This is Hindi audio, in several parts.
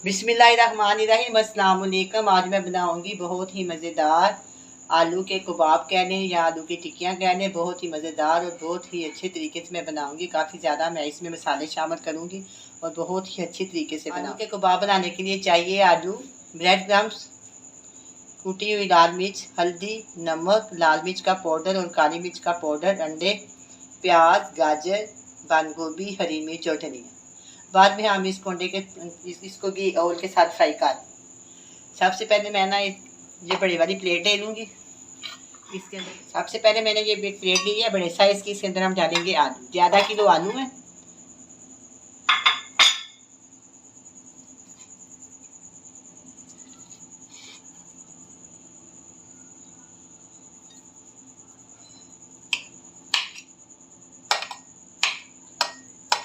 बिस्मिल्लाहिर्रहमानिर्रहीम। अस्सलाम वालेकुम। आज मैं बनाऊंगी बहुत ही मज़ेदार आलू के कबाब कह लें या आलू की टिक्कियाँ कह लें। बहुत ही मज़ेदार और बहुत ही अच्छे तरीके से मैं बनाऊंगी। काफ़ी ज़्यादा मैं इसमें मसाले शामिल करूंगी और बहुत ही अच्छे तरीके से आलू के कबाब बनाने के लिए चाहिए आलू, ब्रेड क्रम्स, कुटी हुई लाल मिर्च, हल्दी, नमक, लाल मिर्च का पाउडर और काली मिर्च का पाउडर, अंडे, प्याज, गाजर, बंद गोभी, हरी मिर्च और धनिया। बाद में हम इस कोंडे के इसको भी ऑयल के साथ फ्राई कर। सबसे पहले मैं ना ये बड़ी वाली प्लेट ले लूँगी। इसके अंदर सबसे पहले मैंने ये प्लेट ली है बड़े साइज़ की। इसके अंदर हम डालेंगे आलू। ज़्यादा किलो आलू है।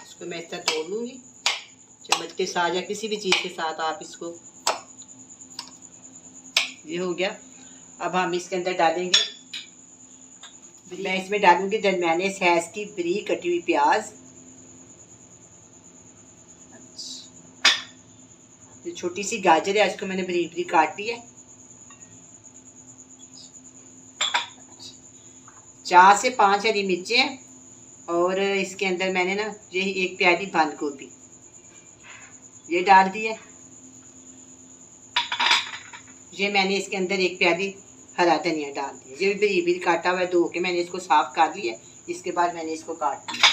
इसको मैं इस तरह तोड़ लूँगी चम्मच के साथ या किसी भी चीज़ के साथ आप इसको। ये हो गया। अब हम इसके अंदर डालेंगे, मैं इसमें डालूंगी दरमियाने साइज की बारीक कटी हुई प्याज। ये छोटी सी गाजर है, इसको मैंने बारीक बारीक काट ली है। 4 से 5 हरी मिर्चें और इसके अंदर मैंने ना ये एक प्याली बंद गोभी ये डाल दी है। ये मैंने इसके अंदर एक प्याली हरा धनिया डाल दिया। ये भी बारीक बारीक काटा हुआ है, धो के मैंने इसको साफ कर लिया। इसके बाद मैंने इसको काट लिया।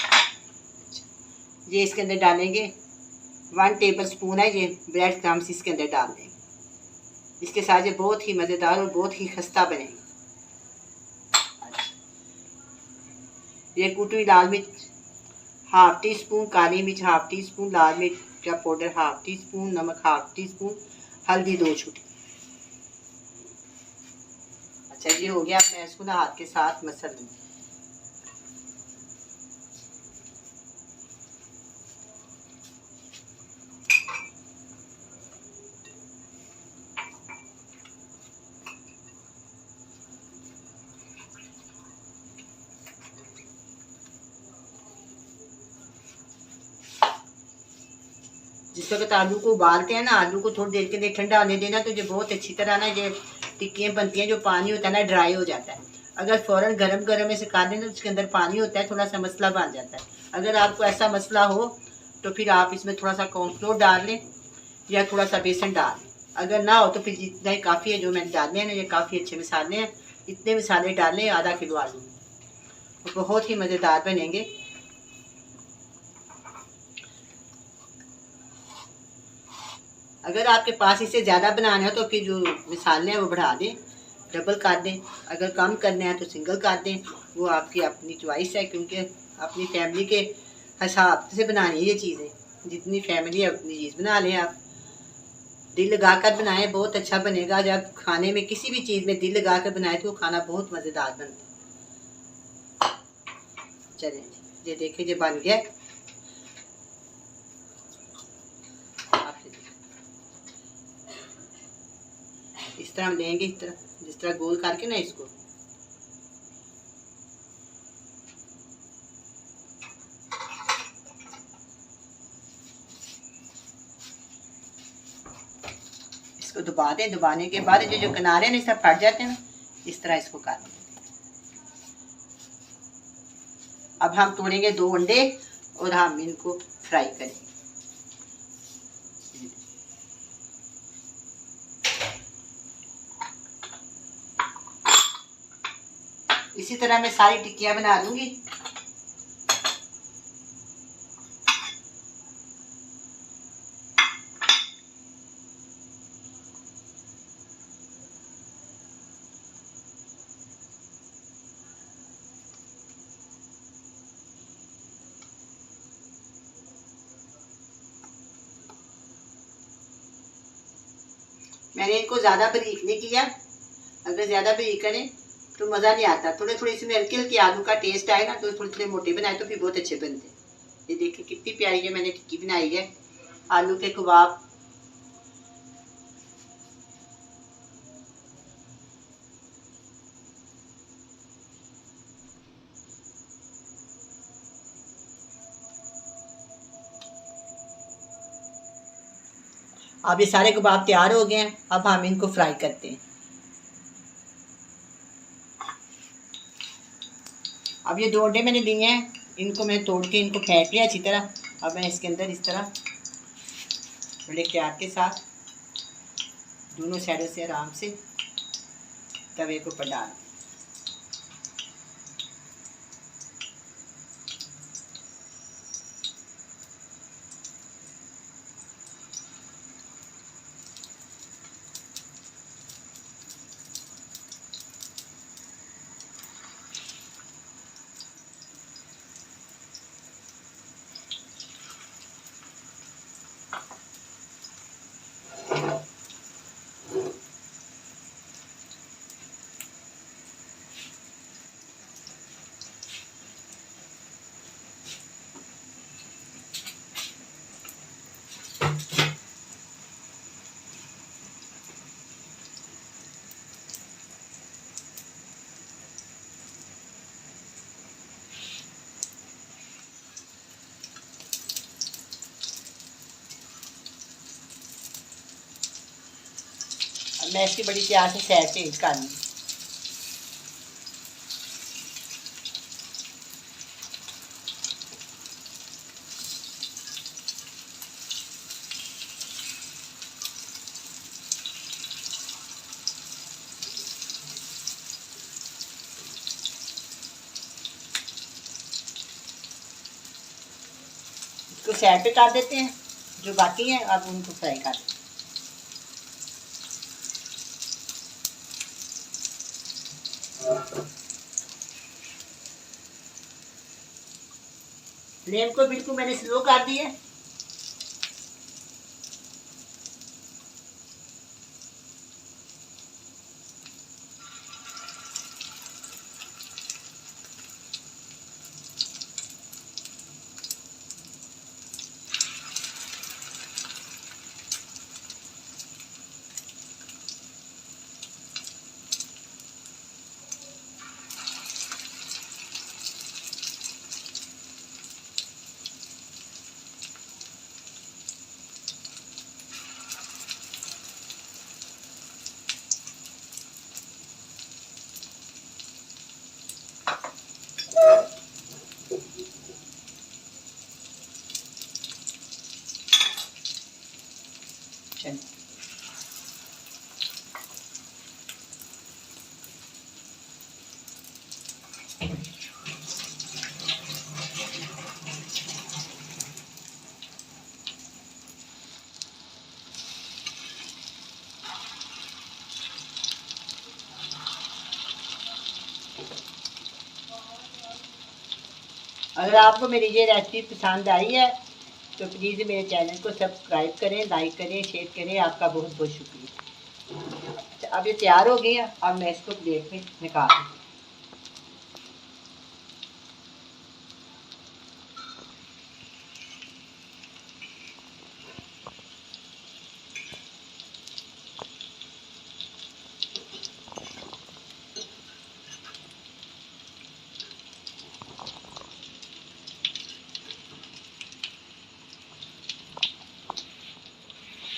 ये इसके अंदर डालेंगे 1 टेबल स्पून है ये ब्रेड क्रम्स इसके अंदर डाल देंगे। इसके साथ ये बहुत ही मज़ेदार और बहुत ही खस्ता बनेंगे। ये कुटी हुई लाल मिर्च हाफ टी स्पून, काली मिर्च हाफ टी स्पून, लाल मिर्च का पाउडर हाफ टी स्पून, नमक हाफ टी स्पून, हल्दी 2 छुट्टी। अच्छा ये हो गया। मैं इसको ना हाथ के साथ मसल लूँगी। जिस वक्त आलू को उबालते हैं ना, आलू को थोड़ी देर के लिए ठंडा होने देना तो ये बहुत अच्छी तरह ना ये टिक्कियाँ बनती हैं। जो पानी होता है ना ड्राई हो जाता है। अगर फ़ौरन गरम गरम में सिखा दें तो उसके अंदर पानी होता है, थोड़ा सा मसला बन जाता है। अगर आपको ऐसा मसला हो तो फिर आप इसमें थोड़ा सा कॉर्नफ्लोर डाल लें या थोड़ा सा बेसन डाल लें। अगर ना हो तो फिर जितना ही काफ़ी है। जो मैंने डाले हैं ना ये काफ़ी अच्छे मसाले हैं। इतने मसाले डालें आधा किलो आलू, तो बहुत ही मज़ेदार बनेंगे। अगर आपके पास इससे ज़्यादा बनाना है तो फिर जो मसाले हैं वो बढ़ा दें, डबल कर दें। अगर कम करना है तो सिंगल कर दें। वो आपकी अपनी चॉइस है, क्योंकि अपनी फैमिली के हिसाब से बनानी है ये चीज़ें। जितनी फैमिली है उतनी चीज़ बना लें आप। दिल लगा कर बनाएं, बहुत अच्छा बनेगा। जब खाने में किसी भी चीज़ में दिल लगा कर बनाए तो खाना बहुत मज़ेदार बनता है। चलें ये देखिए ये बन गया। इस तरह हम लेंगे, इस तरह जिस तरह गोल करके ना इसको। इसको दबा दें। दबाने के बाद जो जो किनारे हैं सब फट जाते हैं ना, इस तरह इसको कर दें। अब हम तोड़ेंगे 2 अंडे और हम इनको फ्राई करेंगे। इसी तरह मैं सारी टिक्कियाँ बना दूंगी। मैंने इनको ज़्यादा बारीक नहीं किया। अगर ज़्यादा बारीक करें तो मज़ा नहीं आता। थोड़े थोड़े इसमें हल्के हल्के आलू का टेस्ट आए ना तो थोड़े थोड़े मोटे बनाए तो फिर बहुत अच्छे बनते हैं। ये देखिए कितनी प्यारी है मैंने टिक्की बनाई है आलू के कबाब। अब ये सारे कबाब तैयार हो गए हैं, अब हम इनको फ्राई करते हैं। अब ये 2 अंडे मैंने लिए हैं, इनको मैं तोड़ के इनको फेंट लिया अच्छी तरह। अब मैं इसके अंदर इस तरह बड़े प्यार के साथ दोनों साइडों से आराम से तवे को ऊपर डाल। अब मैं इसकी बड़ी प्यार से साइड चेंज कर लूँ। इसको साइड पे कर देते हैं, जो बाकी हैं अब उनको फ्राई कर देते हैं। फ्लेम को बिल्कुल मैंने स्लो कर दिया है। चलिए अगर आपको मेरी ये रेसिपी पसंद आई है तो प्लीज़ मेरे चैनल को सब्सक्राइब करें, लाइक करें, शेयर करें। आपका बहुत बहुत शुक्रिया। अब ये तैयार हो गई है, अब मैं इसको प्लेट में निकाल दूँ।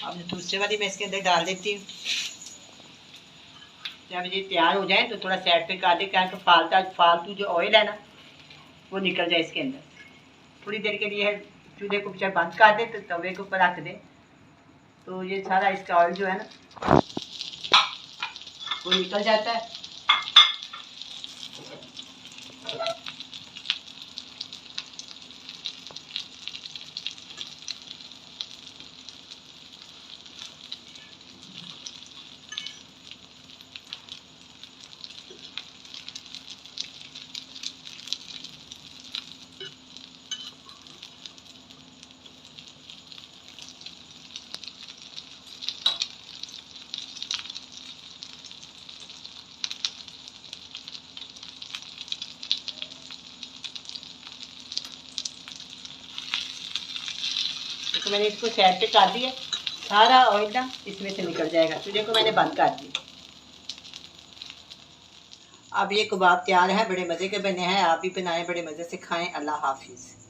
अब दूसरे वाली मैं इसके अंदर डाल देती हूँ। जब ये तैयार हो जाए तो थोड़ा साइड पे कर दे, क्योंकि फालतू जो ऑयल है ना वो निकल जाए इसके अंदर। थोड़ी देर के लिए चूल्हे को जब बंद कर दे तो तवे के ऊपर रख दे, तो ये सारा इसका ऑयल जो है ना वो निकल जाता है। तो मैंने इसको साइड पे कर दिया, सारा ऑयल ना इसमें से निकल जाएगा। चूल्हे को मैंने बंद कर दिया। अब ये कबाब तैयार है, बड़े मज़े के बने हैं। आप भी बनाएं, बड़े मज़े से खाएं। अल्लाह हाफिज़।